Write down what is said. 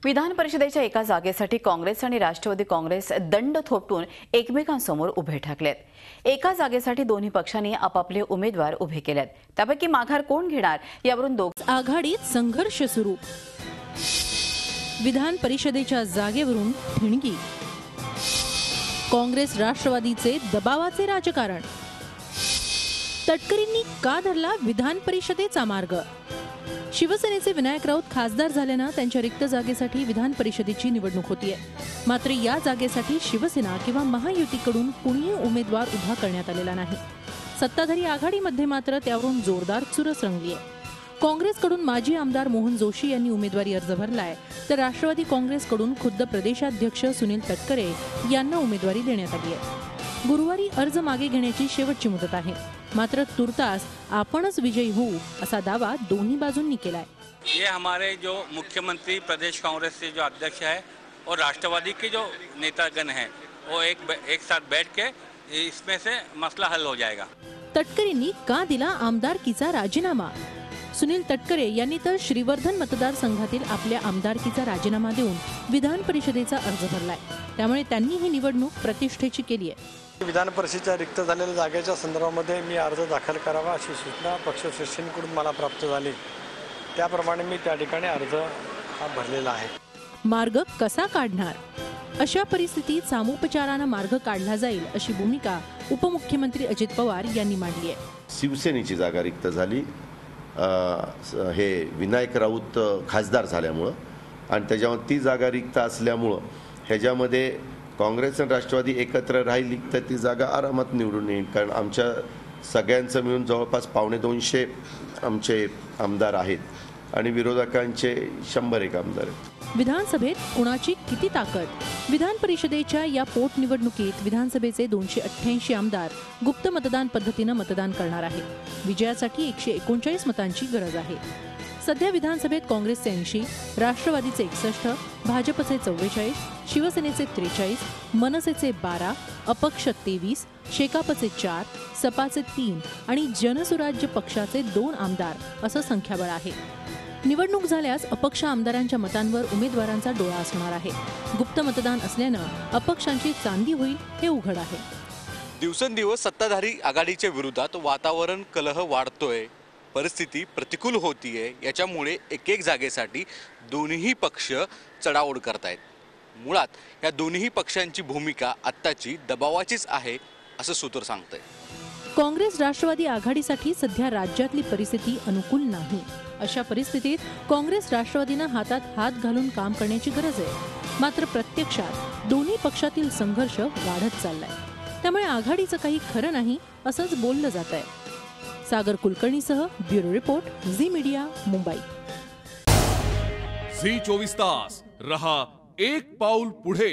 विधान परिषदेच्या एका जागेसाठी काँग्रेस आणि राष्ट्रवादी काँग्रेस दंड थोपटून एकमेकांसमोर उभे ठाकलेत। एका जागेसाठी दोन्ही पक्षांनी आपापले उमेदवार उभे केलेत। त्यापैकी माघार कोण घेणार यावरून आघाडीत संघर्ष सुरू। विधान परिषदेच्या जागेवरून ठिणगी। काँग्रेस राष्ट्रवादीचे दबावाचे राजकारण। तटकरेंनी का धरला विधान परिषदेचा मार्ग? शिवसेनेचे विनायक राऊत खासदार झाल्यानं त्यांच्या रिक्त जागेसाठी विधान परिषदेची निवडणूक होतीये। मात्र या जागेसाठी शिवसेना किंवा महायुतीकडून कुणीही उमेदवार उभा करण्यात आलेला नाही। सत्ताधारी आघाडीमध्ये मात्र त्यावरून जोरदार चुरस रंगलीये। काँग्रेसकडून माजी आमदार मोहन जोशी यांनी उमेदवारी अर्ज भरलाय, तर राष्ट्रवादी काँग्रेसकडून खुद्द प्रदेशाध्यक्ष सुनील तटकरे यांना उमेदवारी देण्यात आली आहे। गुरुवारी अर्ज मागे घेण्याची शेवटची मुदत आहे। मात्र तुर्तास आपणच विजयी होऊ असा दावा दोन्ही बाजूंनी केलाय। ये हमारे जो मुख्यमंत्री प्रदेश कांग्रेस के जो अध्यक्ष है और राष्ट्रवादी के जो नेतागण हैं वो एक साथ बैठ के इसमें से मसला हल हो जाएगा। तटकरेंनी का दिला आमदारकीचा राजीनामा? सुनील तटकरे यांनी तर श्रीवर्धन मतदारसंघातील आपल्या आमदारकीचा राजीनामा देऊन विधान परिषदेचा अर्ज भरलाय। त्यामुळे त्यांनी ही निवडणूक प्रतिष्ठेची केली आहे। विधान परिषदेच्या रिक्त झालेल्या जागेच्या संदर्भामध्ये मी अर्ज दाखल करावा अशी सूचना पक्षश्रेष्ठींकडून मला प्राप्त झाली। त्याप्रमाणे मी त्या ठिकाणी अर्ज भरलेला आहे। मार्ग कसा काढणार? अशा परिस्थितीत सामोपचाराने मार्ग काढला जाईल अशी भूमिका उपमुख्यमंत्री अजित पवार यांनी मांडली आहे। शिवसेनेची जागा रिक्त झाली हे विनायक राऊत खासदार झाल्यामुळे आणि त्याच्यावर ती जागा रिक्त असल्यामुळे ह्याच्यामध्ये काँग्रेस आणि राष्ट्रवादी एकत्र राहिली तर ती जागा आरामात निवडून येईल। कारण आमच्या सगळ्यांचं मिळून जवळपास 250 आमचे आमदार आहेत आणि विरोधकांचे 101 आमदार आहेत। विधानसभेत कुणाची किती ताकद? विधान परिषदेच्या या पोटनिवडणुकीत विधानसभेचे 288 आमदार गुप्त मतदान पद्धतीने मतदान करणार आहेत। विजयासाठी 139 मतांची गरज आहे। सध्या विधानसभेत काँग्रेसचे 80, राष्ट्रवादीचे 61, भाजपचे 44, शिवसेनेचे 43, मनसेचे 12, अपक्ष 23, शेकापचे 4, सपाचे 3 आणि जनसुराज्य पक्षाचे 2 आमदार असं संख्याबळ आहे। निवडणूक झाल्यास अपक्ष आमदारांच्या मतांवर उमेदवारांचा डोळा असणार आहे। गुप्त मतदान असल्यानं अपक्षांची चांदी होईल हे उघड आहे। दिवसेंदिवस सत्ताधारी आघाडीच्या विरोधात वातावरण कलह वाढतोय, परिस्थिती प्रतिकूल होतीये। याच्यामुळे एक जागेसाठी दोन्ही पक्ष चढाओढ करतायत। मुळात या दोन्ही पक्षांची भूमिका आत्ताची दबावाचीच आहे असं सूत्र सांगतंय। काँग्रेस राष्ट्रवादी आघाडीसाठी सध्या राज्यातली परिस्थिती अनुकूल नाही। अशा परिस्थितीत काँग्रेस राष्ट्रवादीनं हातात हात घालून काम करण्याची गरज आहे। मात्र प्रत्यक्षात दोन्ही पक्षातील संघर्ष वाढत चाललाय। त्यामुळे आघाडीचं काही खरं नाही असंच बोललं जात आहे। सागर कुलकर्णीसह bureau report, Zee media, Mumbai. Zee 24 तास रहा एक पाऊल पुढे।